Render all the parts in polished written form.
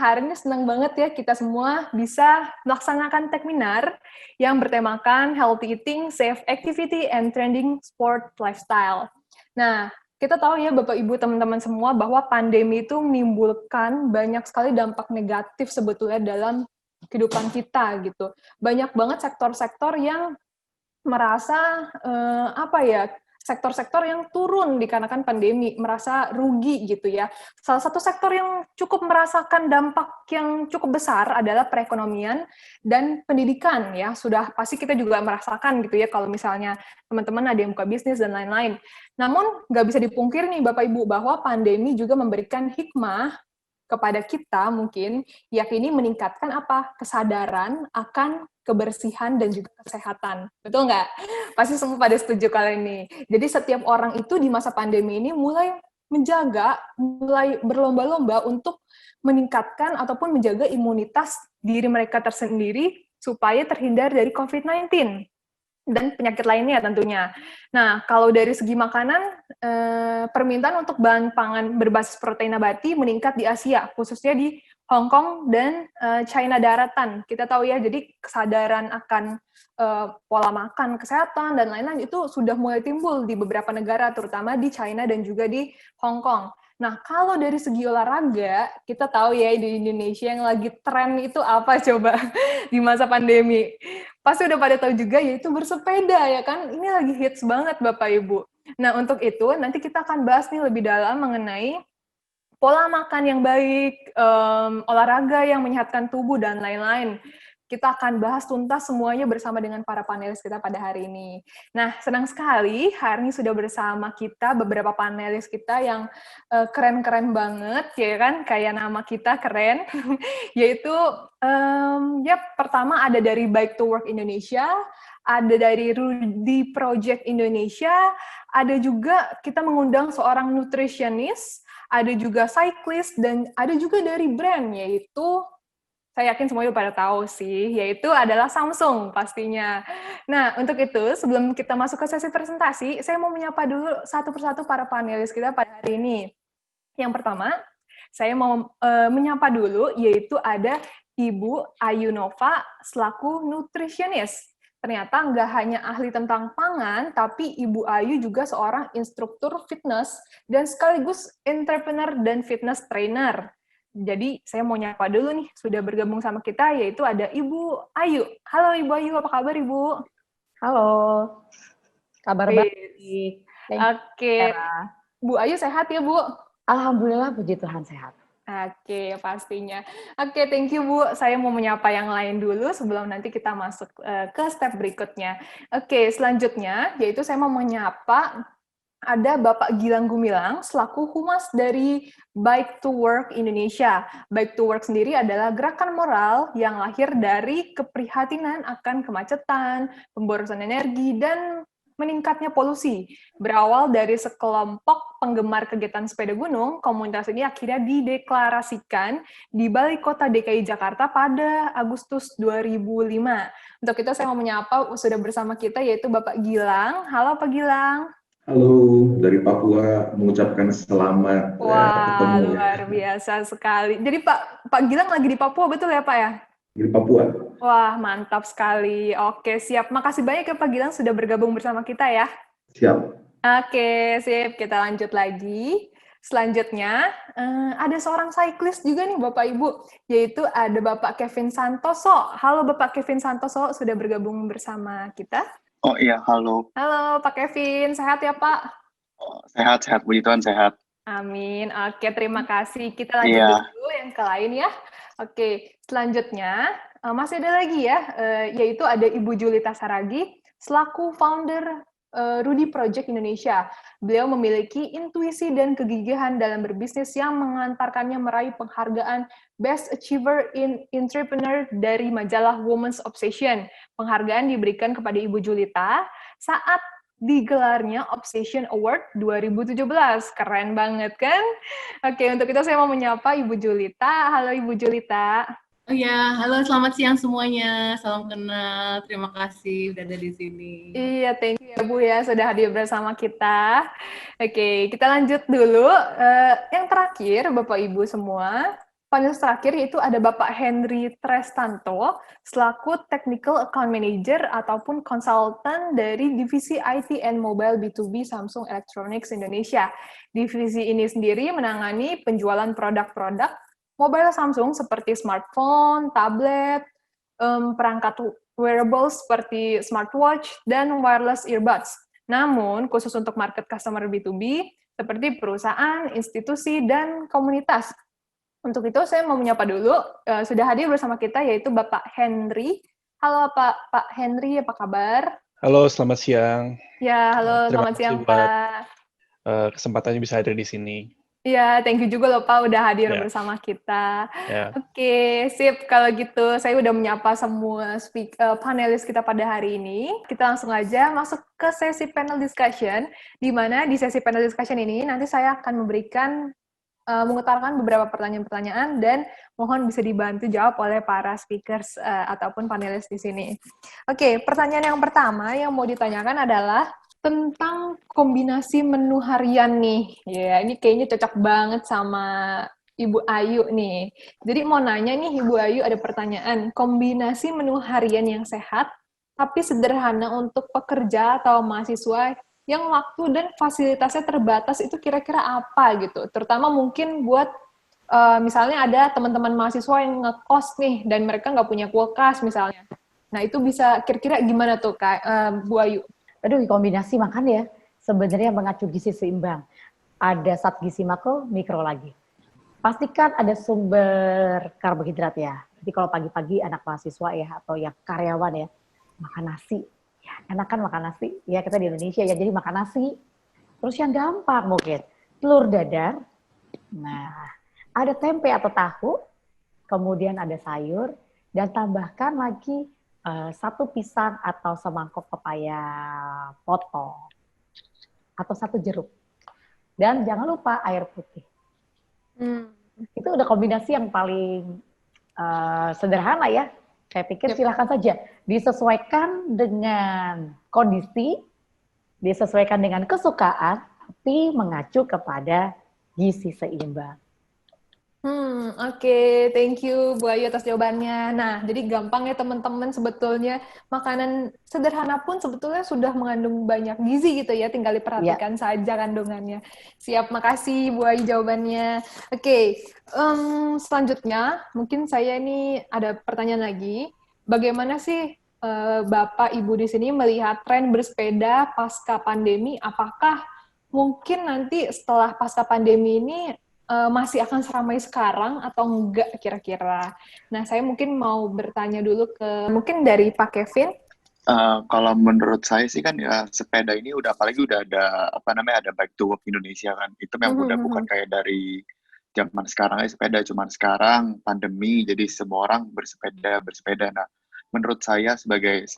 hari ini senang banget ya kita semua bisa melaksanakan webinar yang bertemakan Healthy Eating, Safe Activity, and Trending Sport Lifestyle. Nah, kita tahu ya Bapak Ibu teman-teman semua bahwa pandemi itu menimbulkan banyak sekali dampak negatif sebetulnya dalam kehidupan kita gitu. Banyak banget sektor-sektor yang merasa sektor-sektor yang turun dikarenakan pandemi, merasa rugi gitu ya. Salah satu sektor yang cukup merasakan dampak yang cukup besar adalah perekonomian dan pendidikan ya. Sudah pasti kita juga merasakan gitu ya kalau misalnya teman-teman ada yang buka bisnis dan lain-lain. Namun nggak bisa dipungkiri nih Bapak Ibu bahwa pandemi juga memberikan hikmah kepada kita mungkin, yakni meningkatkan apa? Kesadaran akan kebersihan dan juga kesehatan. Betul nggak? Pasti semua pada setuju kali ini. Jadi setiap orang itu di masa pandemi ini mulai berlomba-lomba untuk meningkatkan ataupun menjaga imunitas diri mereka tersendiri supaya terhindar dari COVID-19 dan penyakit lainnya tentunya. Nah, kalau dari segi makanan, permintaan untuk bahan pangan berbasis protein nabati meningkat di Asia, khususnya di Hong Kong dan China daratan. Kita tahu ya, jadi kesadaran akan pola makan, kesehatan, dan lain-lain itu sudah mulai timbul di beberapa negara, terutama di China dan juga di Hong Kong. Nah, kalau dari segi olahraga, kita tahu ya di Indonesia yang lagi tren itu apa coba di masa pandemi? Pasti udah pada tahu juga yaitu bersepeda ya kan, ini lagi hits banget Bapak Ibu. Nah untuk itu nanti kita akan bahas nih lebih dalam mengenai pola makan yang baik, olahraga yang menyehatkan tubuh dan lain-lain. Kita akan bahas tuntas semuanya bersama dengan para panelis kita pada hari ini. Nah, senang sekali hari ini sudah bersama kita beberapa panelis kita yang keren-keren banget, ya kan? Kayak nama kita keren, yaitu pertama ada dari Bike to Work Indonesia, ada dari Rudy Project Indonesia, ada juga kita mengundang seorang nutritionist, ada juga cyclist, dan ada juga dari brand, yaitu saya yakin semuanya pada tahu sih, yaitu adalah Samsung pastinya. Nah, untuk itu, sebelum kita masuk ke sesi presentasi, saya mau menyapa dulu satu persatu para panelis kita pada hari ini. Yang pertama, saya mau menyapa dulu, yaitu ada Ibu Ayu Nova selaku nutritionist. Ternyata nggak hanya ahli tentang pangan, tapi Ibu Ayu juga seorang instruktur fitness dan sekaligus entrepreneur dan fitness trainer. Jadi saya mau nyapa dulu nih, sudah bergabung sama kita, yaitu ada Ibu Ayu. Halo Ibu Ayu, apa kabar Ibu? Halo, kabar baik. Oke, Bu Ayu sehat ya Bu? Alhamdulillah, puji Tuhan sehat. Oke, pastinya. Oke, thank you Bu. Saya mau menyapa yang lain dulu sebelum nanti kita masuk ke step berikutnya. Oke, selanjutnya yaitu saya mau menyapa ada Bapak Gilang Gumilang selaku humas dari Bike to Work Indonesia. Bike to Work sendiri adalah gerakan moral yang lahir dari keprihatinan akan kemacetan, pemborosan energi, dan meningkatnya polusi. Berawal dari sekelompok penggemar kegiatan sepeda gunung, komunitas ini akhirnya dideklarasikan di Balai Kota DKI Jakarta pada Agustus 2005. Untuk itu saya mau menyapa sudah bersama kita yaitu Bapak Gilang. Halo Pak Gilang. Halo, dari Papua mengucapkan selamat Wah, ketemu. luar biasa sekali. Jadi Pak Gilang lagi di Papua, betul ya Pak ya? Di Papua. Wah, mantap sekali. Oke, siap. Makasih banyak ya Pak Gilang sudah bergabung bersama kita ya. Siap. Oke, sip. Kita lanjut lagi. Selanjutnya, ada seorang cyclist juga nih Bapak Ibu, yaitu ada Bapak Kevin Santoso. Halo Bapak Kevin Santoso, sudah bergabung bersama kita. Oh iya, halo. Halo Pak Kevin, sehat ya Pak? Oh, sehat, puji Tuhan sehat. Amin. Oke, terima kasih. Kita lanjut dulu yang ke lain ya. Oke, selanjutnya masih ada lagi ya, yaitu ada Ibu Julita Saragi selaku founder Rudy Project Indonesia. Beliau memiliki intuisi dan kegigihan dalam berbisnis yang mengantarkannya meraih penghargaan Best Achiever in Entrepreneur dari majalah Women's Obsession. Penghargaan diberikan kepada Ibu Julita saat digelarnya Obsession Award 2017. Keren banget kan? Oke, untuk itu saya mau menyapa Ibu Julita. Halo Ibu Julita. Oh ya, halo selamat siang semuanya. Salam kenal. Terima kasih udah ada di sini. Iya, thank you ya Bu ya sudah hadir bersama kita. Oke, kita lanjut dulu. Yang terakhir Bapak Ibu semua, panelis terakhir yaitu ada Bapak Henry Trestanto selaku Technical Account Manager ataupun konsultan dari Divisi IT and Mobile B2B Samsung Electronics Indonesia. Divisi ini sendiri menangani penjualan produk-produk mobile Samsung seperti smartphone, tablet, perangkat wearables seperti smartwatch, dan wireless earbuds. Namun, khusus untuk market customer B2B, seperti perusahaan, institusi, dan komunitas. Untuk itu, saya mau menyapa dulu, sudah hadir bersama kita, yaitu Bapak Henry. Halo Pak Henry, apa kabar? Halo, selamat siang. Ya, halo, Terima selamat kasih siang buat Pak. kesempatannya bisa hadir di sini. Iya, thank you juga loh Pak udah hadir Ya. bersama kita. Ya. Oke, sip. Kalau gitu, saya udah menyapa semua panelis kita pada hari ini. Kita langsung aja masuk ke sesi panel discussion, di mana di sesi panel discussion ini nanti saya akan memberikan mengutarakan beberapa pertanyaan-pertanyaan dan mohon bisa dibantu jawab oleh para speakers ataupun panelis di sini. Oke, pertanyaan yang pertama yang mau ditanyakan adalah tentang kombinasi menu harian nih. Ya, ini kayaknya cocok banget sama Ibu Ayu nih. Jadi mau nanya nih Ibu Ayu, ada pertanyaan, kombinasi menu harian yang sehat tapi sederhana untuk pekerja atau mahasiswa yang waktu dan fasilitasnya terbatas itu kira-kira apa gitu? Terutama mungkin buat misalnya ada teman-teman mahasiswa yang ngekos nih dan mereka nggak punya kulkas misalnya. Nah itu bisa kira-kira gimana tuh Kak, Bu Ayu? Aduh, kombinasi makan ya, sebenarnya mengacu gizi seimbang. Ada zat gizi makro, mikro lagi. Pastikan ada sumber karbohidrat ya. Jadi kalau pagi-pagi anak mahasiswa ya, atau yang karyawan ya, makan nasi. Ya, enak kan makan nasi? Ya, kita di Indonesia ya, jadi makan nasi. Terus yang gampang mungkin, telur dadar. Nah, ada tempe atau tahu, kemudian ada sayur, dan tambahkan lagi satu pisang atau semangkok pepaya potong atau satu jeruk, dan jangan lupa air putih. Itu udah kombinasi yang paling sederhana ya. Saya pikir silahkan saja disesuaikan dengan kondisi, disesuaikan dengan kesukaan, tapi mengacu kepada gizi seimbang. Oke, thank you Bu Ayu atas jawabannya. Nah, jadi gampang ya teman-teman, sebetulnya makanan sederhana pun sebetulnya sudah mengandung banyak gizi gitu ya, tinggal diperhatikan saja kandungannya. Siap, makasih Bu Ayu jawabannya. Oke, selanjutnya mungkin saya ini ada pertanyaan lagi. Bagaimana sih Bapak Ibu di sini melihat tren bersepeda pasca pandemi? Apakah mungkin nanti setelah pasca pandemi ini masih akan seramai sekarang atau enggak kira-kira? Nah, saya mungkin mau bertanya dulu ke mungkin dari Pak Kevin. Kalau menurut saya sih kan ya sepeda ini apalagi udah ada ada Bike to Work Indonesia kan. Itu yang udah bukan kayak dari zaman sekarang aja sepeda, cuman sekarang pandemi jadi semua orang bersepeda. Nah, menurut saya sebagai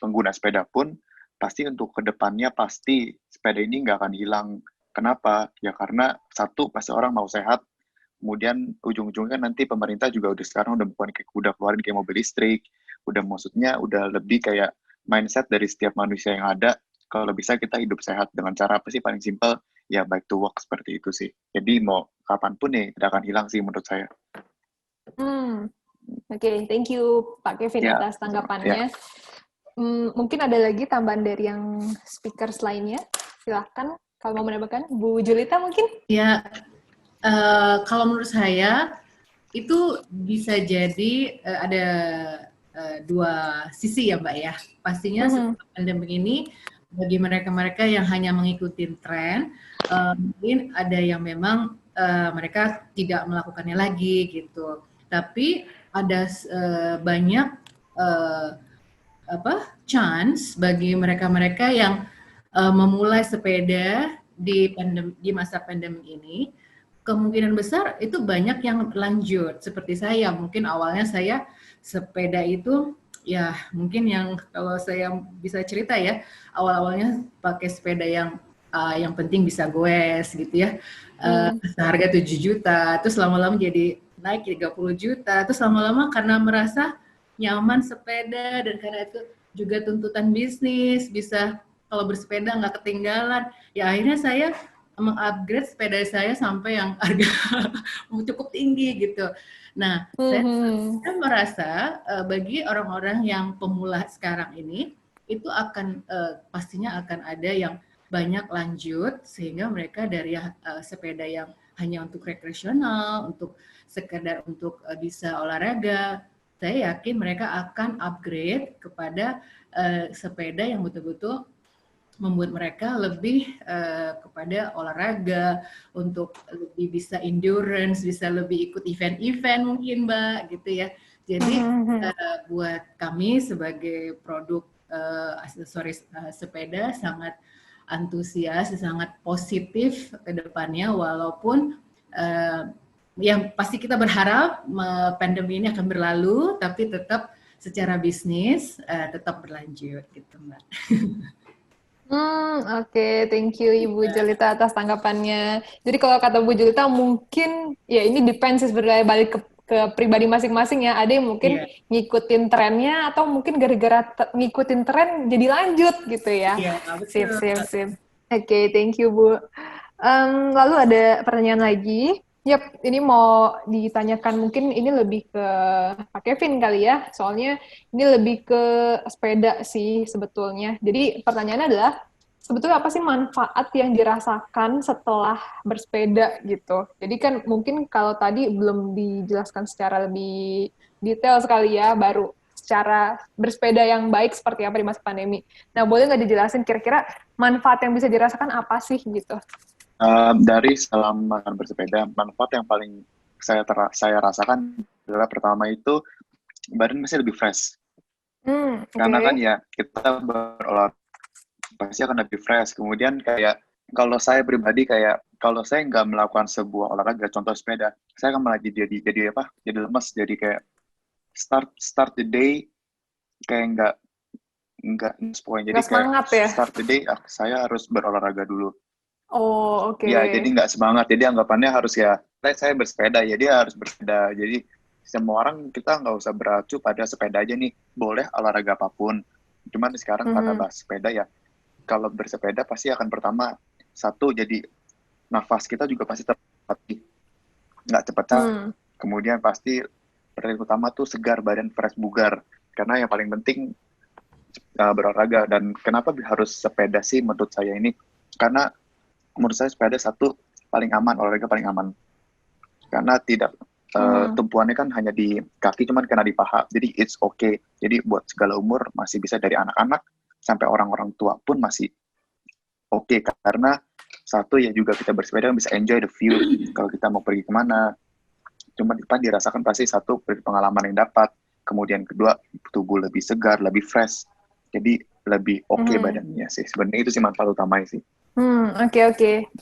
pengguna sepeda pun pasti untuk kedepannya pasti sepeda ini nggak akan hilang. Kenapa? Ya karena satu, pasti orang mau sehat, kemudian ujung-ujungnya nanti pemerintah juga sekarang udah keluarin kayak mobil listrik, maksudnya udah lebih kayak mindset dari setiap manusia yang ada, kalau bisa kita hidup sehat dengan cara apa sih paling simpel, ya bike to work seperti itu sih. Jadi mau kapanpun ya tidak akan hilang sih menurut saya. Oke, thank you Pak Kevin atas tanggapannya. Mungkin ada lagi tambahan dari yang speakers lainnya, silahkan. Kalau mau menambahkan, Bu Julita mungkin? Ya, kalau menurut saya itu bisa jadi ada dua sisi ya Mbak ya. Pastinya setelah pandemi ini bagi mereka-mereka yang hanya mengikuti tren, mungkin ada yang memang mereka tidak melakukannya lagi gitu. Tapi ada banyak chance bagi mereka-mereka yang memulai sepeda di masa pandemi ini, kemungkinan besar itu banyak yang lanjut. Seperti saya, mungkin awalnya saya sepeda itu ya mungkin yang kalau saya bisa cerita ya, awal-awalnya pakai sepeda yang penting bisa goes gitu ya, seharga 7 juta, terus lama-lama jadi naik 30 juta, terus lama-lama karena merasa nyaman sepeda dan karena itu juga tuntutan bisnis, bisa kalau bersepeda nggak ketinggalan, ya akhirnya saya mengupgrade sepeda saya sampai yang harga cukup tinggi gitu. Nah, saya merasa bagi orang-orang yang pemula sekarang ini itu akan pastinya akan ada yang banyak lanjut sehingga mereka dari sepeda yang hanya untuk rekreasional, untuk sekedar untuk bisa olahraga, saya yakin mereka akan upgrade kepada sepeda yang betul-betul membuat mereka lebih kepada olahraga, untuk lebih bisa endurance, bisa lebih ikut event-event mungkin Mbak, gitu ya. Jadi buat kami sebagai produk aksesoris sepeda sangat antusias, sangat positif ke depannya, walaupun yang pasti kita berharap pandemi ini akan berlalu, tapi tetap secara bisnis tetap berlanjut gitu Mbak. Oke, thank you Ibu Jelita atas tanggapannya. Jadi kalau kata Bu Jelita mungkin ya ini depends sebenarnya balik ke pribadi masing-masing ya. Ada yang mungkin ngikutin trennya atau mungkin gara-gara ngikutin tren jadi lanjut gitu ya. Sip. Oke, thank you Bu. Lalu ada pertanyaan lagi. Yap, ini mau ditanyakan mungkin ini lebih ke Pak Kevin kali ya, soalnya ini lebih ke sepeda sih sebetulnya. Jadi pertanyaannya adalah, sebetulnya apa sih manfaat yang dirasakan setelah bersepeda gitu? Jadi kan mungkin kalau tadi belum dijelaskan secara lebih detail sekali ya, baru secara bersepeda yang baik seperti apa di masa pandemi. Nah, boleh nggak dijelasin kira-kira manfaat yang bisa dirasakan apa sih gitu? Dari selama bersepeda, manfaat yang paling saya rasakan adalah pertama itu badan masih lebih fresh. Karena kan ya kita berolahraga pasti akan lebih fresh. Kemudian kayak kalau saya pribadi kayak kalau saya nggak melakukan sebuah olahraga, contoh sepeda, saya akan malah jadi lemes, jadi kayak start the day kayak nggak poin. Jadi semangat kayak ya? Start the day saya harus berolahraga dulu. Oh, oke. Ya, jadi nggak semangat. Jadi anggapannya harus ya, saya bersepeda, ya dia harus bersepeda. Jadi semua orang kita nggak usah beracu pada sepeda aja nih. Boleh olahraga apapun. Cuman sekarang karena bahas sepeda ya, kalau bersepeda pasti akan pertama, satu, jadi nafas kita juga pasti terlatih. Nggak cepat Kemudian pasti pertama tuh segar, badan fresh, bugar. Karena yang paling penting berolahraga. Dan kenapa harus sepeda sih menurut saya ini? Karena menurut saya sepeda satu paling aman, olahraga paling aman. Karena tidak tumpuannya kan hanya di kaki, cuman kena di paha. Jadi it's okay. Jadi buat segala umur masih bisa, dari anak-anak sampai orang-orang tua pun masih oke. Karena satu ya juga kita bersepeda bisa enjoy the view. Kalau kita mau pergi kemana, cuma depan dirasakan pasti satu pengalaman yang dapat. Kemudian kedua, tubuh lebih segar, lebih fresh. Jadi lebih oke badannya sih. Sebenarnya itu sih manfaat utamanya sih. Oke.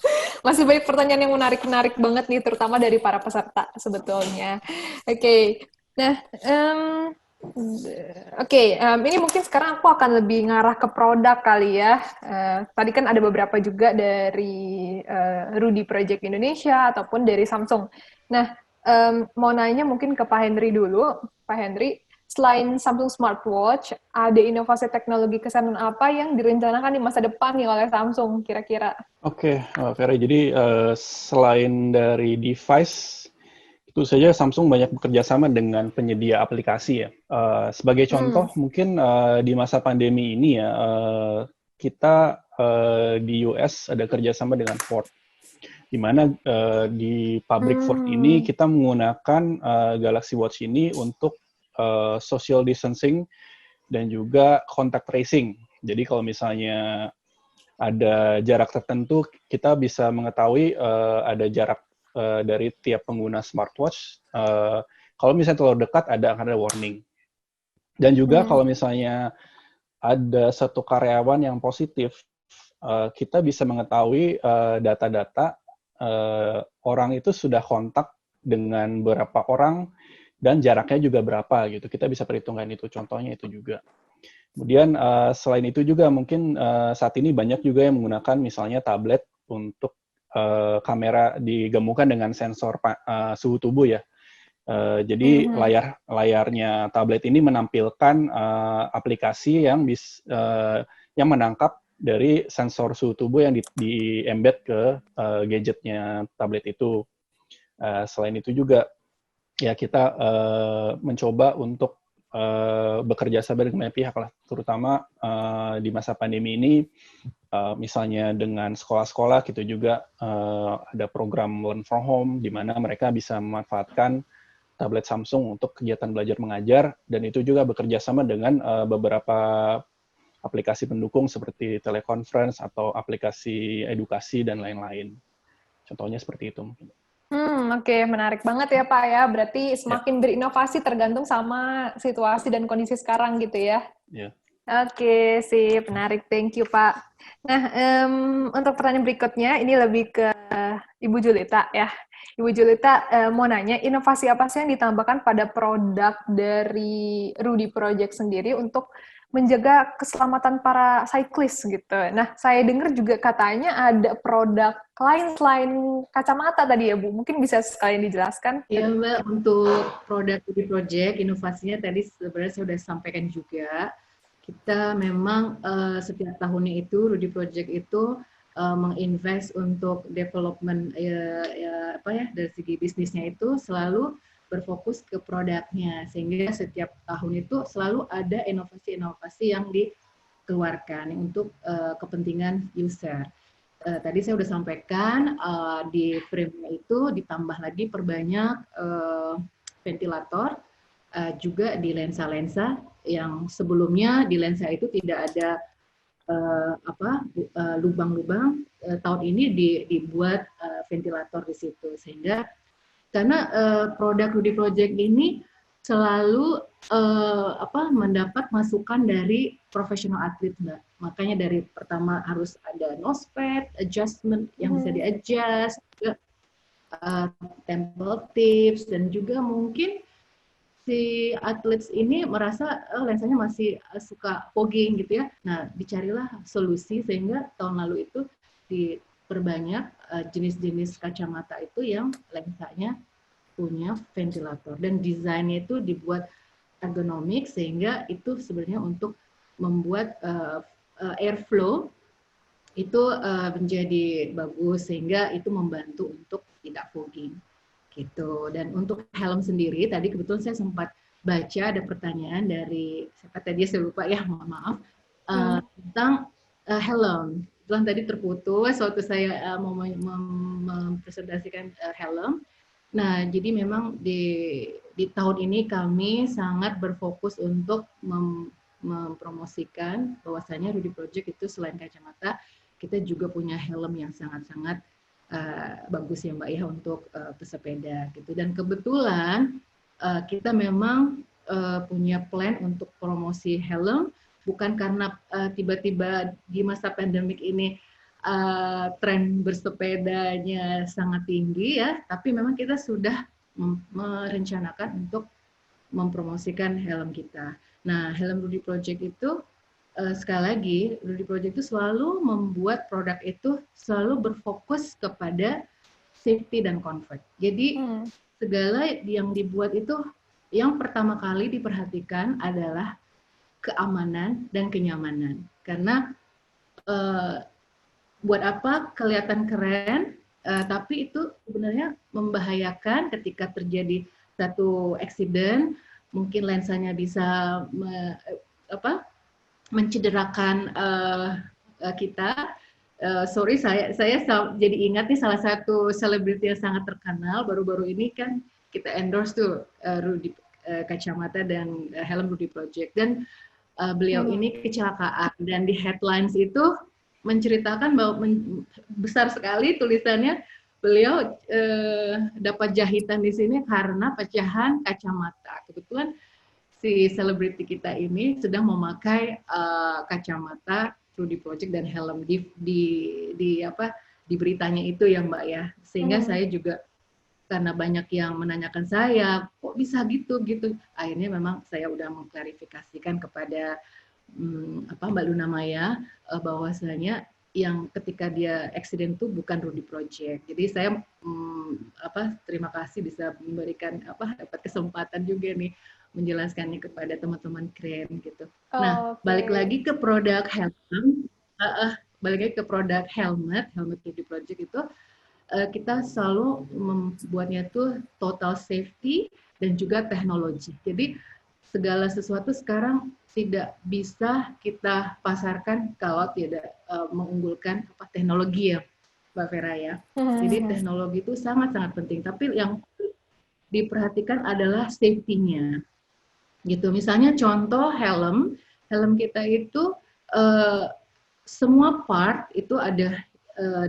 Masih banyak pertanyaan yang menarik banget nih, terutama dari para peserta sebetulnya. Oke. Nah, ini mungkin sekarang aku akan lebih ngarah ke produk kali ya. Tadi kan ada beberapa juga dari Rudy Project Indonesia ataupun dari Samsung. Nah, mau nanya mungkin ke Pak Henry dulu. Pak Henry, selain Samsung Smartwatch, ada inovasi teknologi kesehatan apa yang direncanakan di masa depan nih oleh Samsung kira-kira? Oke, Vera, jadi selain dari device, itu saja Samsung banyak bekerja sama dengan penyedia aplikasi ya. Sebagai contoh, mungkin di masa pandemi ini ya, kita di US ada kerjasama dengan Ford, di mana di pabrik Ford ini kita menggunakan Galaxy Watch ini untuk social distancing dan juga contact tracing. Jadi kalau misalnya ada jarak tertentu, kita bisa mengetahui ada jarak dari tiap pengguna smartwatch. Kalau misalnya terlalu dekat, akan ada warning. Dan juga kalau misalnya ada satu karyawan yang positif, kita bisa mengetahui data-data orang itu sudah kontak dengan berapa orang dan jaraknya juga berapa gitu. Kita bisa perhitungkan itu. Contohnya itu juga. Kemudian selain itu juga mungkin saat ini banyak juga yang menggunakan misalnya tablet untuk kamera digabungkan dengan sensor suhu tubuh ya. Jadi layarnya tablet ini menampilkan aplikasi yang menangkap dari sensor suhu tubuh yang di embed ke gadgetnya tablet itu. Selain itu juga ya kita mencoba untuk bekerja sama dengan banyak pihak lah, terutama di masa pandemi ini, misalnya dengan sekolah-sekolah kita juga ada program Learn from Home di mana mereka bisa memanfaatkan tablet Samsung untuk kegiatan belajar mengajar, dan itu juga bekerja sama dengan beberapa aplikasi pendukung seperti teleconference atau aplikasi edukasi dan lain-lain. Contohnya seperti itu mungkin. Oke, menarik banget ya Pak ya. Berarti semakin berinovasi tergantung sama situasi dan kondisi sekarang gitu ya. Ya. Oke, sip, menarik. Thank you Pak. Nah, untuk pertanyaan berikutnya, ini lebih ke Ibu Julita ya. Ibu Julita mau nanya, inovasi apa sih yang ditambahkan pada produk dari Rudy Project sendiri untuk menjaga keselamatan para cyclist gitu. Nah, saya dengar juga katanya ada produk lain selain kacamata tadi ya, Bu. Mungkin bisa sekalian dijelaskan? Iya, Mbak, untuk produk Rudy Project, inovasinya tadi sebenarnya saya sudah sampaikan juga. Kita memang setiap tahunnya itu, Rudy Project itu menginvest untuk development dari segi bisnisnya itu selalu berfokus ke produknya, sehingga setiap tahun itu selalu ada inovasi-inovasi yang dikeluarkan untuk kepentingan user. Tadi saya sudah sampaikan di frame-nya itu ditambah lagi perbanyak ventilator, juga di lensa-lensa yang sebelumnya di lensa itu tidak ada lubang-lubang. Tahun ini dibuat ventilator di situ, sehingga karena produk Rudy Project ini selalu mendapat masukan dari profesional atlet, Mbak. Makanya dari pertama harus ada nose-pad, adjustment yang bisa di-adjust, juga temple tips, dan juga mungkin si atlet ini merasa lensanya masih suka fogging gitu ya. Nah, dicarilah solusi sehingga tahun lalu itu diperbanyak jenis-jenis kacamata itu yang lensanya punya ventilator, dan desainnya itu dibuat ergonomik sehingga itu sebenarnya untuk membuat airflow itu menjadi bagus sehingga itu membantu untuk tidak fogging gitu. Dan untuk helm sendiri tadi kebetulan saya sempat baca ada pertanyaan dari siapa tadi saya lupa ya, mohon maaf, tentang helm. Kebetulan tadi terputus waktu saya mau mempresentasikan helm. Nah, jadi memang di tahun ini kami sangat berfokus untuk mempromosikan bahwasanya Rudy Project itu selain kacamata, kita juga punya helm yang sangat-sangat bagus ya Mbak ya untuk pesepeda gitu. Dan kebetulan kita memang punya plan untuk promosi helm, bukan karena tiba-tiba di masa pandemik ini tren bersepedanya sangat tinggi ya, tapi memang kita sudah merencanakan untuk mempromosikan helm kita. Nah, helm Rudy Project itu sekali lagi, Rudy Project itu selalu membuat produk itu selalu berfokus kepada safety dan comfort. Jadi segala yang dibuat itu yang pertama kali diperhatikan adalah keamanan dan kenyamanan. Karena buat apa kelihatan keren, tapi itu sebenarnya membahayakan ketika terjadi satu accident, mungkin lensanya bisa mencederakan kita. Sorry, saya jadi ingat nih salah satu selebriti yang sangat terkenal baru-baru ini kan kita endorse tuh Rudy kacamata dan helm Rudy Project, dan beliau ini kecelakaan dan di headlines itu menceritakan bahwa besar sekali tulisannya beliau dapat jahitan di sini karena pecahan kacamata. Kebetulan si selebriti kita ini sedang memakai kacamata Rudy Project dan helm di beritanya itu ya Mbak ya. Sehingga saya juga karena banyak yang menanyakan saya kok bisa gitu. Akhirnya memang saya udah mengklarifikasikan kepada Mbak Luna Maya bahwasanya yang ketika dia accident itu bukan Rudy Project. Jadi saya terima kasih bisa memberikan dapat kesempatan juga nih menjelaskannya kepada teman-teman keren gitu. Nah, balik lagi ke produk helm. balik lagi ke produk helmet Rudy Project itu kita selalu membuatnya tuh total safety dan juga teknologi. Jadi segala sesuatu sekarang tidak bisa kita pasarkan kalau tidak mengunggulkan teknologi ya, Mbak Vera ya. Jadi teknologi itu sangat-sangat penting. Tapi yang diperhatikan adalah safety-nya. Gitu. Misalnya contoh helm kita itu semua part itu ada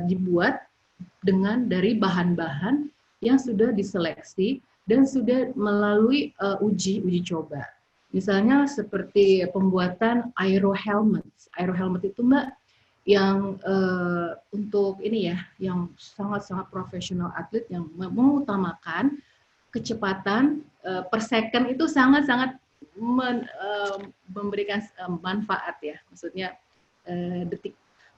dibuat dari bahan-bahan yang sudah diseleksi dan sudah melalui uji coba. Misalnya seperti pembuatan aero helmet. Aero helmet itu Mbak yang untuk ini ya, yang sangat-sangat profesional atlet yang mengutamakan kecepatan per second itu sangat-sangat memberikan manfaat ya. Maksudnya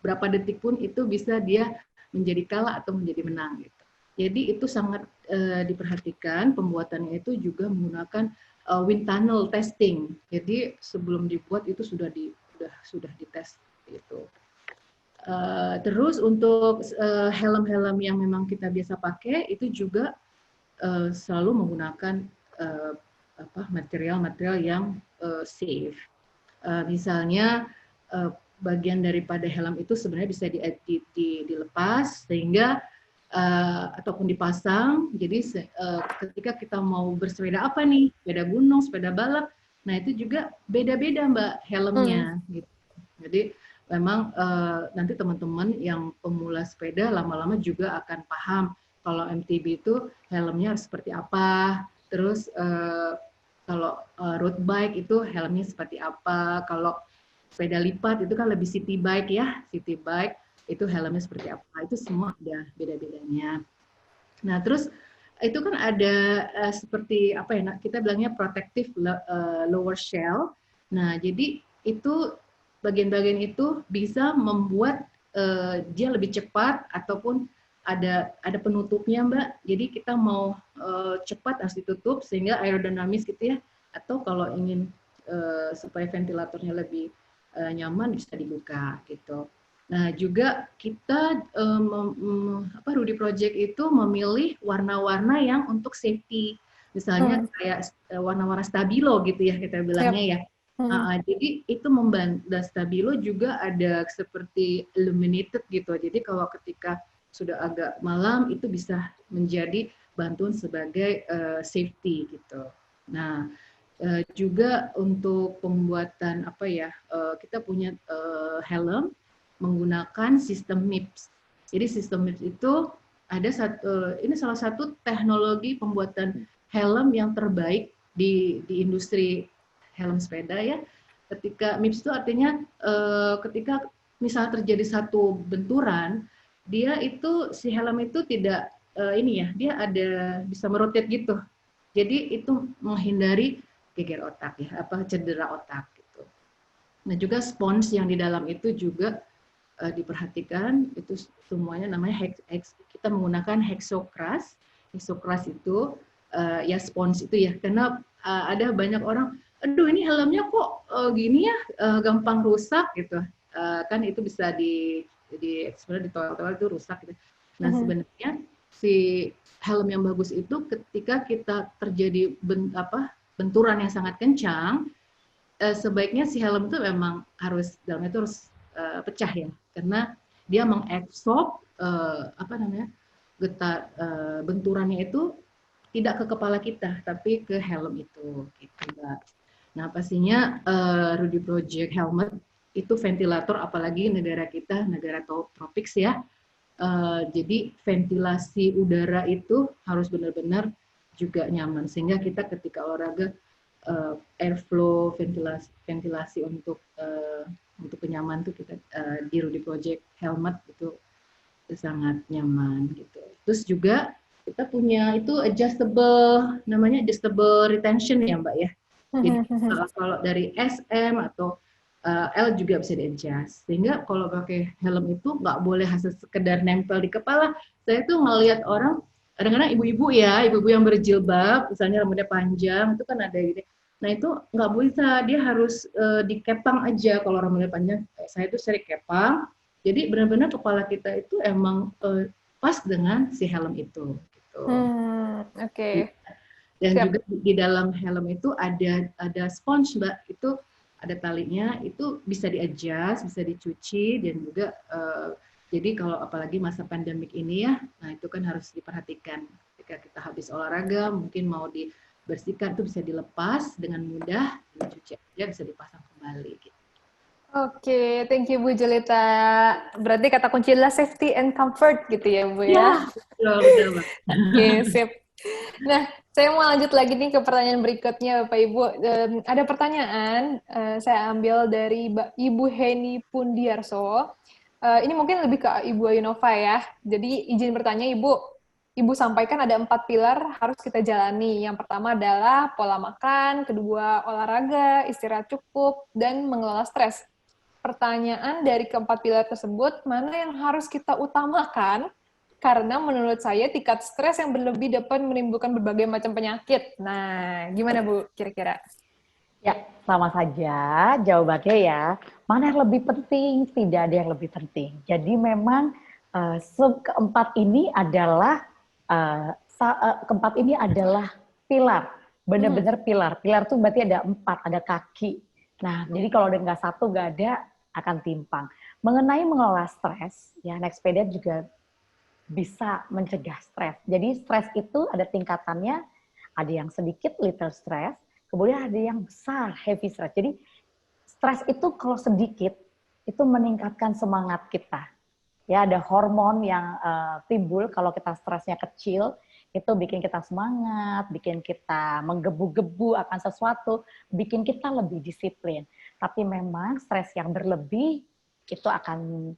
berapa detik pun itu bisa dia menjadi kalah atau menjadi menang gitu. Jadi itu sangat diperhatikan, pembuatannya itu juga menggunakan wind tunnel testing. Jadi sebelum dibuat itu sudah dites gitu. Terus untuk helm-helm yang memang kita biasa pakai itu juga selalu menggunakan material-material yang safe. Misalnya bagian daripada helm itu sebenarnya bisa dilepas sehingga ataupun dipasang. Jadi ketika kita mau bersepeda apa nih, sepeda gunung, sepeda balap, nah itu juga beda-beda Mbak helmnya. Gitu. Jadi memang nanti teman-teman yang pemula sepeda lama-lama juga akan paham kalau MTB itu helmnya seperti apa. Terus kalau road bike itu helmnya seperti apa. Kalau sepeda lipat itu kan lebih city bike ya, city bike itu helmnya seperti apa. Itu semua ada beda-bedanya. Nah terus itu kan ada seperti apa ya, kita bilangnya protective lower shell. Nah jadi itu bagian-bagian itu bisa membuat dia lebih cepat ataupun ada penutupnya Mbak. Jadi kita mau cepat harus ditutup sehingga aerodinamis gitu ya. Atau kalau ingin supaya ventilatornya lebih nyaman bisa dibuka gitu. Nah juga kita Rudy Project itu memilih warna-warna yang untuk safety. Misalnya kayak warna-warna stabilo gitu ya kita bilangnya ya. Jadi itu membantu. Stabilo juga ada seperti illuminated gitu. Jadi kalau ketika sudah agak malam itu bisa menjadi bantuan sebagai safety gitu. Nah juga untuk pembuatan kita punya helm menggunakan sistem MIPS. Jadi sistem MIPS itu ada ini salah satu teknologi pembuatan helm yang terbaik di industri helm sepeda ya. Ketika MIPS itu artinya ketika misalnya terjadi satu benturan, dia itu si helm itu tidak dia ada bisa merotate gitu. Jadi itu menghindari geger otak ya, cedera otak gitu. Nah juga spons yang di dalam itu juga diperhatikan, itu semuanya namanya kita menggunakan hexocrust. Hexocrust itu ya spons itu ya, karena ada banyak orang, aduh ini helmnya kok gini ya, gampang rusak gitu. Kan itu bisa sebenarnya di total itu rusak gitu. Nah sebenarnya si helm yang bagus itu ketika kita terjadi benturan yang sangat kencang, sebaiknya si helm itu memang dalamnya itu harus pecah ya, karena dia mengabsorb getar benturannya itu tidak ke kepala kita tapi ke helm itu gitu Mbak. Nah pastinya Rudy Project helmet itu ventilator, apalagi negara kita negara tropis ya. Jadi ventilasi udara itu harus benar-benar juga nyaman sehingga kita ketika olahraga airflow ventilasi untuk kenyaman tuh kita di Rudy Project helmet itu sangat nyaman gitu. Terus juga kita punya itu namanya adjustable retention ya Mbak ya. Jadi kalau dari SM atau L juga bisa di-adjust. Sehingga kalau pakai helm itu nggak boleh hasil sekedar nempel di kepala. Saya tuh ngelihat orang, kadang-kadang ibu-ibu yang berjilbab, misalnya rambutnya panjang, itu kan ada gitu. Nah itu nggak bisa, dia harus dikepang aja. Kalau rambutnya panjang, kayak saya itu sering kepang. Jadi benar-benar kepala kita itu emang pas dengan si helm itu. Gitu. Oke. Dan Siap. juga di dalam helm itu ada sponge, Mbak. Itu ada talinya, itu bisa di-adjust, bisa dicuci, dan juga jadi kalau apalagi masa pandemik ini ya, nah itu kan harus diperhatikan. Ketika kita habis olahraga, mungkin mau dibersihkan, itu bisa dilepas dengan mudah, dicuci aja, bisa dipasang kembali. Gitu. Oke, thank you Bu Julita. Berarti kata kunci adalah safety and comfort gitu ya Bu ya? Betul, Mbak. Oke, sip. Nah, saya mau lanjut lagi nih ke pertanyaan berikutnya Bapak Ibu. Ada pertanyaan, saya ambil dari Ibu Heni Pundiarso. Ini mungkin lebih ke Ibu Ayunova ya. Jadi izin bertanya Ibu sampaikan ada 4 pilar harus kita jalani. Yang pertama adalah pola makan, kedua olahraga, istirahat cukup, dan mengelola stres. Pertanyaan dari keempat pilar tersebut, mana yang harus kita utamakan? Karena menurut saya tingkat stres yang berlebih dapat menimbulkan berbagai macam penyakit. Nah, gimana Bu kira-kira? Ya, sama saja jawabannya ya. Mana yang lebih penting? Tidak ada yang lebih penting. Jadi memang keempat ini adalah pilar. Benar-benar pilar. Pilar tuh berarti ada 4, ada kaki. Nah, jadi kalau ada nggak satu, nggak ada, akan timpang. Mengenai mengelola stres, ya naik sepeda juga bisa mencegah stres. Jadi stres itu ada tingkatannya, ada yang sedikit, little stress, kemudian ada yang besar, heavy stress. Jadi stres itu kalau sedikit, itu meningkatkan semangat kita. Ya, ada hormon yang timbul kalau kita stresnya kecil, itu bikin kita semangat, bikin kita menggebu-gebu akan sesuatu, bikin kita lebih disiplin. Tapi memang stres yang berlebih itu akan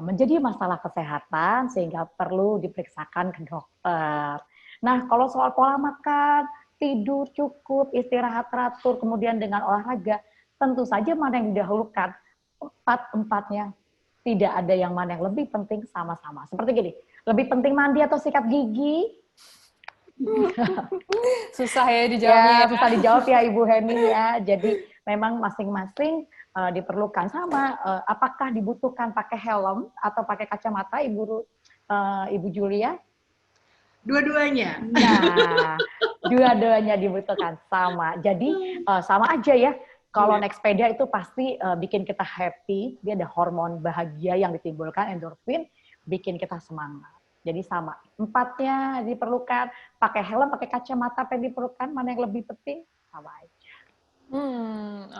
menjadi masalah kesehatan sehingga perlu diperiksakan ke dokter. Nah, kalau soal pola makan, tidur cukup, istirahat teratur, kemudian dengan olahraga, tentu saja mana yang didahulukan. Empat-empatnya. Tidak ada yang mana yang lebih penting, sama-sama. Seperti gini, lebih penting mandi atau sikat gigi? Susah ya dijawabnya. Ya, susah dijawab ya Ibu Heni ya. Jadi memang masing-masing diperlukan sama. Apakah dibutuhkan pakai helm atau pakai kacamata, Ibu Julia? Dua-duanya. Nah, dua-duanya dibutuhkan sama. Jadi sama aja ya. Kalau naik sepeda itu pasti bikin kita happy. Dia ada hormon bahagia yang ditimbulkan, endorfin, bikin kita semangat. Jadi sama, 4-nya diperlukan, pakai helm, pakai kacamata apa yang diperlukan, mana yang lebih penting, sama aja.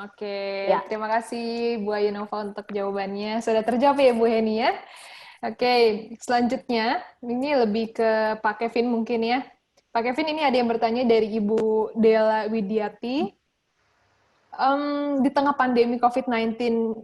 Oke. Ya. Terima kasih Bu Ayunova untuk jawabannya. Sudah terjawab ya Bu Heni ya? Oke, selanjutnya, ini lebih ke Pak Kevin mungkin ya. Pak Kevin, ini ada yang bertanya dari Ibu Dela Widiati. Di tengah pandemi COVID-19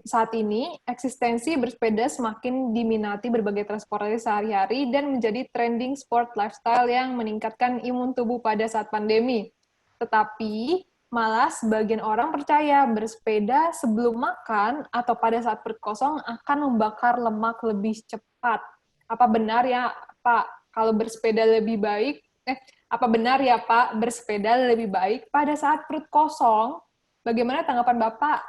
saat ini, eksistensi bersepeda semakin diminati berbagai transportasi sehari-hari dan menjadi trending sport lifestyle yang meningkatkan imun tubuh pada saat pandemi. Tetapi, malah sebagian orang percaya bersepeda sebelum makan atau pada saat perut kosong akan membakar lemak lebih cepat. Apa benar ya, Pak, kalau bersepeda lebih baik? Apa benar ya, Pak, bersepeda lebih baik pada saat perut kosong? Bagaimana tanggapan Bapak?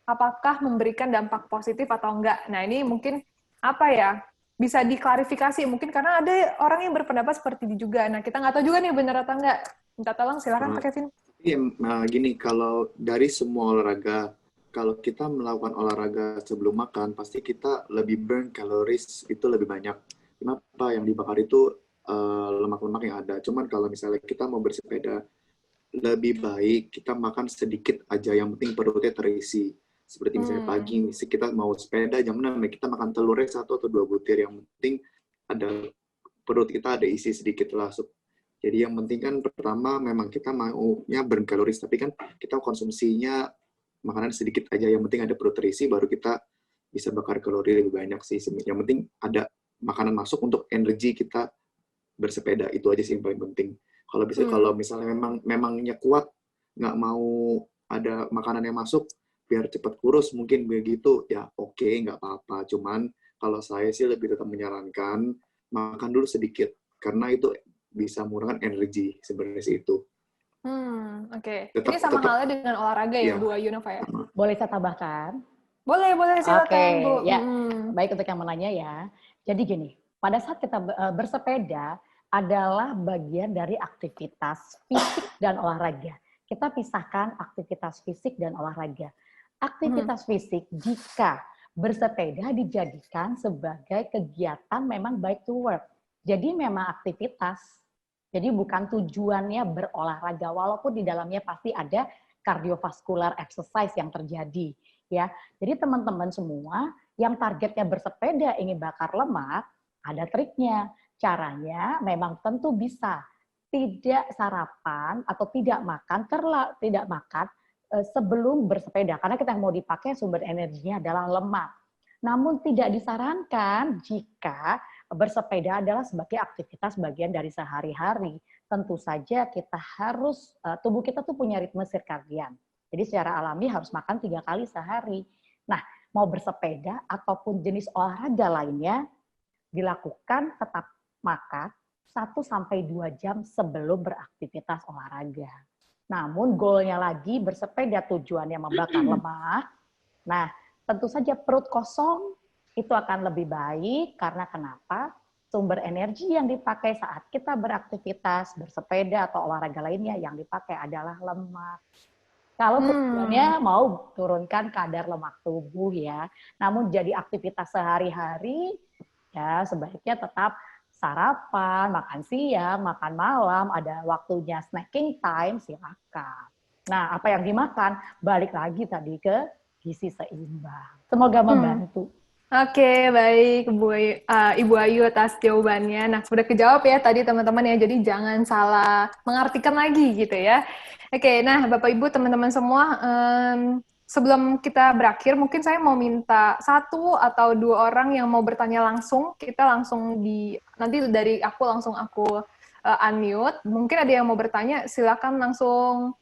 Apakah memberikan dampak positif atau enggak? Nah, ini mungkin apa ya? Bisa diklarifikasi mungkin karena ada orang yang berpendapat seperti itu juga. Nah, kita nggak tahu juga nih benar atau enggak. Minta tolong, silakan Pak Kevin. Gini, kalau dari semua olahraga, kalau kita melakukan olahraga sebelum makan, pasti kita lebih burn calories itu lebih banyak. Kenapa? Yang dibakar itu lemak-lemak yang ada. Cuman kalau misalnya kita mau bersepeda, lebih baik kita makan sedikit aja, yang penting perutnya terisi. Seperti misalnya pagi, kita mau sepeda jam 6, kita makan telurnya 1 atau 2 butir, yang penting ada perut kita ada isi sedikit lah. Jadi yang penting kan pertama memang kita maunya burn calories, tapi kan kita konsumsinya makanan sedikit aja, yang penting ada perut terisi, baru kita bisa bakar kalori lebih banyak sih. Yang penting ada makanan masuk untuk energi kita bersepeda, itu aja sih yang paling penting. Kalau bisa, kalau misalnya memangnya kuat, nggak mau ada makanan yang masuk, biar cepat kurus mungkin begitu, ya oke, nggak apa-apa. Cuman kalau saya sih lebih tetap menyarankan makan dulu sedikit, karena itu bisa mengurangkan energi sebenarnya sih itu. Oke. Tetap Ini sama tetap halnya dengan olahraga ya, ya. Bu Ayunova ya? Boleh saya tambahkan? Boleh, silakan, Bu. Oke, ya. Baik untuk yang menanya ya. Jadi gini, pada saat kita bersepeda adalah bagian dari aktivitas fisik dan olahraga. Kita pisahkan aktivitas fisik dan olahraga. Aktivitas fisik jika bersepeda dijadikan sebagai kegiatan memang bike to work. Jadi memang aktivitas. Jadi bukan tujuannya berolahraga, walaupun di dalamnya pasti ada cardiovascular exercise yang terjadi. Ya, jadi teman-teman semua yang targetnya bersepeda ingin bakar lemak, ada triknya. Caranya memang tentu bisa tidak sarapan atau tidak makan sebelum bersepeda, karena kita yang mau dipakai sumber energinya adalah lemak. Namun tidak disarankan jika bersepeda adalah sebagai aktivitas bagian dari sehari-hari. Tentu saja kita harus, tubuh kita tuh punya ritme sirkadian. Jadi secara alami harus makan 3 kali sehari. Nah, mau bersepeda ataupun jenis olahraga lainnya, dilakukan tetap makan 1-2 jam sebelum beraktivitas olahraga. Namun goalnya lagi bersepeda tujuannya membakar lemak. Nah, tentu saja perut kosong itu akan lebih baik karena kenapa? Sumber energi yang dipakai saat kita beraktivitas, bersepeda atau olahraga lainnya yang dipakai adalah lemak. Kalau tujuannya mau turunkan kadar lemak tubuh ya, namun jadi aktivitas sehari-hari ya sebaiknya tetap sarapan, makan siang, makan malam, ada waktunya snacking time, silakan. Nah, apa yang dimakan? Balik lagi tadi ke gizi seimbang. Semoga membantu. Oke, baik Ibu Ayu atas jawabannya. Nah, sudah kejawab ya tadi teman-teman ya, jadi jangan salah mengartikan lagi gitu ya. Oke, nah Bapak Ibu teman-teman semua, sebelum kita berakhir, mungkin saya mau minta 1 atau 2 orang yang mau bertanya langsung. Kita langsung nanti dari aku langsung unmute. Mungkin ada yang mau bertanya, silakan langsung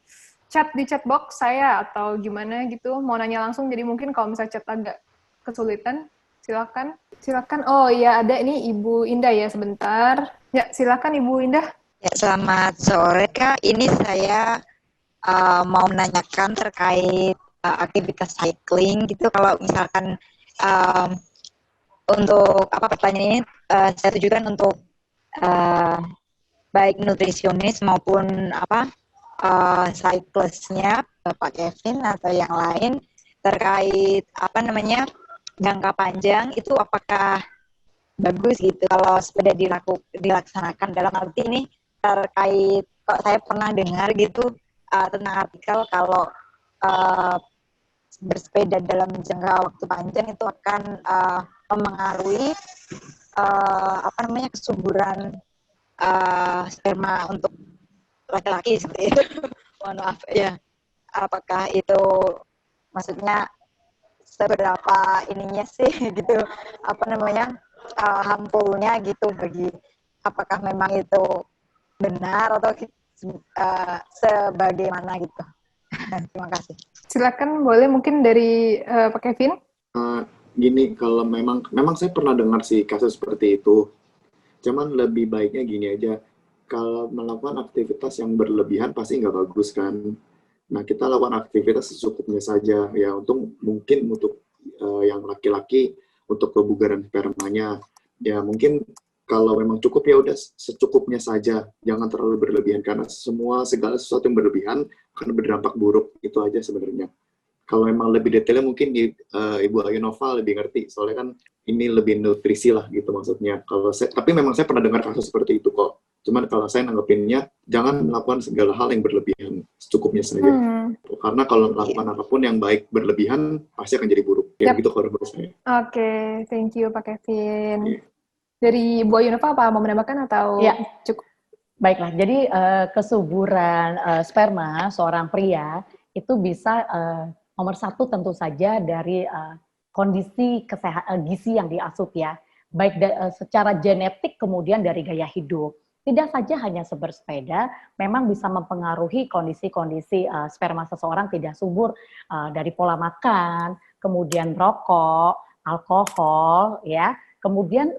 chat di chat box saya atau gimana gitu. Mau nanya langsung, jadi mungkin kalau misalnya chat agak kesulitan, silakan. Oh ya, ada ini Ibu Indah ya, sebentar. Ya, silakan Ibu Indah. Ya, selamat sore Kak. Ini saya mau menanyakan terkait aktivitas cycling gitu. Kalau misalkan untuk pertanyaan ini saya tujukan untuk baik nutrisionis maupun cyclistnya Bapak Kevin atau yang lain terkait jangka panjang itu apakah bagus gitu kalau sepeda dilaksanakan, dalam arti ini terkait, kok saya pernah dengar gitu tentang artikel kalau bersepeda dalam jangka waktu panjang itu akan memengaruhi kesuburan sperma untuk laki-laki seperti itu. Mohon maaf ya, apakah itu maksudnya seberapa ininya sih gitu harmfulnya gitu bagi, apakah memang itu benar atau sebagaimana gitu. Terima kasih. Silakan, boleh mungkin dari Pak Kevin. Gini, kalau memang saya pernah dengar sih kasus seperti itu. Cuman lebih baiknya gini aja, kalau melakukan aktivitas yang berlebihan pasti nggak bagus kan. Nah, kita lakukan aktivitas secukupnya saja ya, mungkin untuk yang laki-laki untuk kebugaran spermanya ya, mungkin kalau memang cukup ya udah secukupnya saja, jangan terlalu berlebihan karena segala sesuatu yang berlebihan akan berdampak buruk, itu aja sebenarnya. Kalau memang lebih detailnya mungkin Ibu Ayunova lebih ngerti, soalnya kan ini lebih nutrisi lah gitu maksudnya. Tapi memang saya pernah dengar kasus seperti itu kok. Cuman kalau saya nanggepinnya, jangan melakukan segala hal yang berlebihan, secukupnya saja. Karena kalau melakukan apapun yang baik berlebihan, pasti akan jadi buruk. Ya gitu kalau menurut saya. Oke, thank you Pak Kevin. Dari Bu Ayunova apa mau menambahkan atau cukup? Baiklah, jadi kesuburan sperma seorang pria itu bisa nomor 1 tentu saja dari kondisi gizi yang diasup ya, baik secara genetik kemudian dari gaya hidup. Tidak saja hanya bersepeda, memang bisa mempengaruhi kondisi-kondisi sperma seseorang tidak subur dari pola makan, kemudian rokok, alkohol, ya, kemudian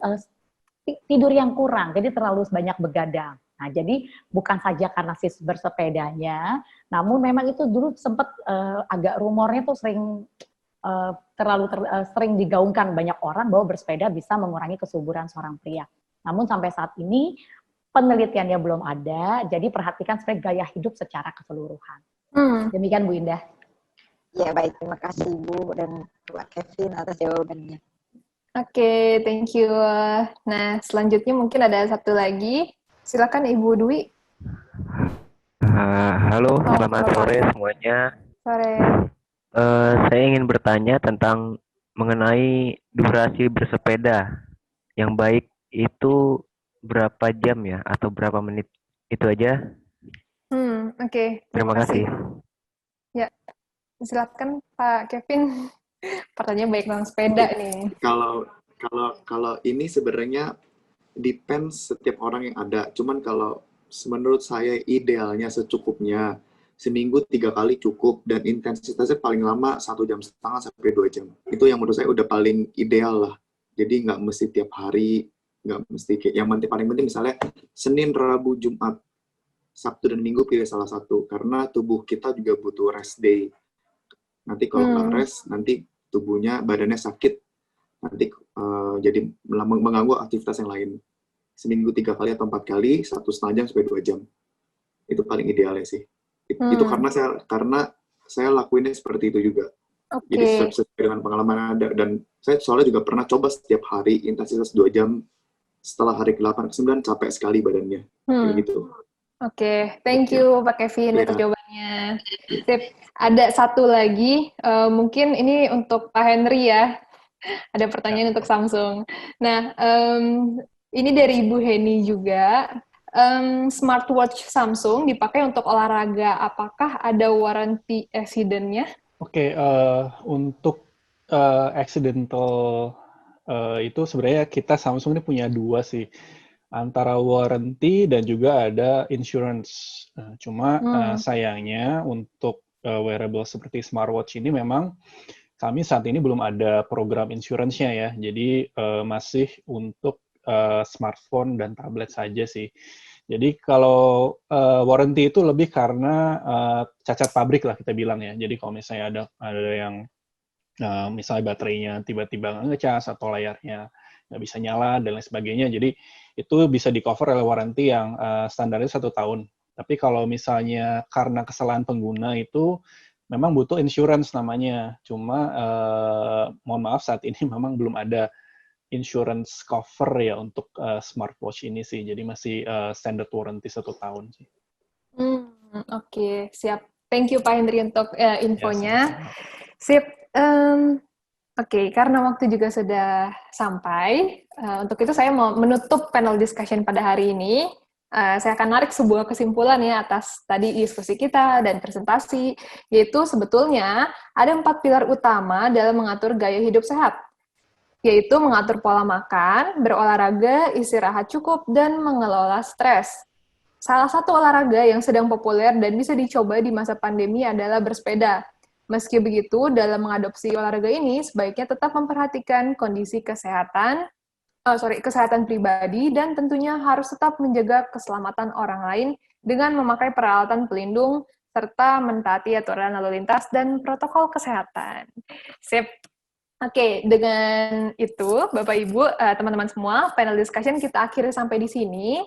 tidur yang kurang, jadi terlalu banyak begadang. Nah, jadi bukan saja karena si bersepedanya, namun memang itu dulu sempat agak rumornya tuh sering sering digaungkan banyak orang bahwa bersepeda bisa mengurangi kesuburan seorang pria. Namun sampai saat ini penelitiannya belum ada, jadi perhatikan sebagai gaya hidup secara keseluruhan. Demikian Bu Indah. Ya baik, terima kasih Bu dan Pak Kevin atas jawabannya. Oke, thank you. Nah, selanjutnya mungkin ada satu lagi. Silakan Ibu Dwi. Halo, selamat sore semuanya. Sore. Saya ingin bertanya tentang mengenai durasi bersepeda. Yang baik itu berapa jam ya, atau berapa menit? Itu aja. Oke. Terima kasih. Ya, silakan Pak Kevin. Pertanyaan baik tentang sepeda nih. Kalau ini sebenarnya depends setiap orang yang ada. Cuman kalau menurut saya idealnya secukupnya. Seminggu 3 kali cukup, dan intensitasnya paling lama 1,5 jam sampai 2 jam. Itu yang menurut saya udah paling ideal lah. Jadi nggak mesti tiap hari, nggak mesti kayak, yang paling penting misalnya Senin, Rabu, Jumat, Sabtu dan Minggu pilih salah satu, karena tubuh kita juga butuh rest day. Nanti kalau nggak rest, nanti tubuhnya, badannya sakit, nanti jadi mengganggu aktivitas yang lain. Seminggu 3 kali atau 4 kali, 1,5 jam sampai 2 jam. Itu paling idealnya sih. Itu karena saya lakuinnya seperti itu juga. Jadi sesuai dengan pengalaman ada, dan saya soalnya juga pernah coba setiap hari intensitas 2 jam, setelah hari ke-8 ke-9 capek sekali badannya. Kayak gitu. Oke, thank you Pak Kevin untuk jawabannya. Sip. Ada satu lagi, mungkin ini untuk Pak Henry ya. Ada pertanyaan untuk Samsung. Nah, ini dari Ibu Heni juga. Smartwatch Samsung dipakai untuk olahraga, apakah ada warranty accident-nya? Oke, untuk accidental itu sebenarnya kita Samsung ini punya 2 sih, antara warranty dan juga ada insurance. Cuma sayangnya untuk wearable seperti smartwatch ini memang kami saat ini belum ada program insurance-nya ya, jadi masih untuk smartphone dan tablet saja sih. Jadi kalau warranty itu lebih karena cacat pabrik lah kita bilang ya. Jadi kalau misalnya ada yang misalnya baterainya tiba-tiba nggak ngecas atau layarnya nggak bisa nyala dan lain sebagainya. Jadi itu bisa di-cover oleh warranty yang standarnya 1 tahun. Tapi kalau misalnya karena kesalahan pengguna itu memang butuh insurance namanya. Cuma mohon maaf saat ini memang belum ada insurance cover ya untuk smartwatch ini sih. Jadi masih standard warranty 1 tahun sih. Oke, siap. Thank you Pak Hendri untuk infonya. Ya, sip. Oke, karena waktu juga sudah sampai, untuk itu saya mau menutup panel discussion pada hari ini. Saya akan narik sebuah kesimpulan ya atas tadi diskusi kita dan presentasi, yaitu sebetulnya ada 4 pilar utama dalam mengatur gaya hidup sehat, yaitu mengatur pola makan, berolahraga, istirahat cukup, dan mengelola stres. Salah satu olahraga yang sedang populer dan bisa dicoba di masa pandemi adalah bersepeda. Meski begitu, dalam mengadopsi olahraga ini, sebaiknya tetap memperhatikan kondisi kesehatan pribadi, dan tentunya harus tetap menjaga keselamatan orang lain dengan memakai peralatan pelindung, serta mentaati aturan lalu lintas dan protokol kesehatan. Sip. Oke, dengan itu, Bapak Ibu, teman-teman semua, panel discussion kita akhiri sampai di sini.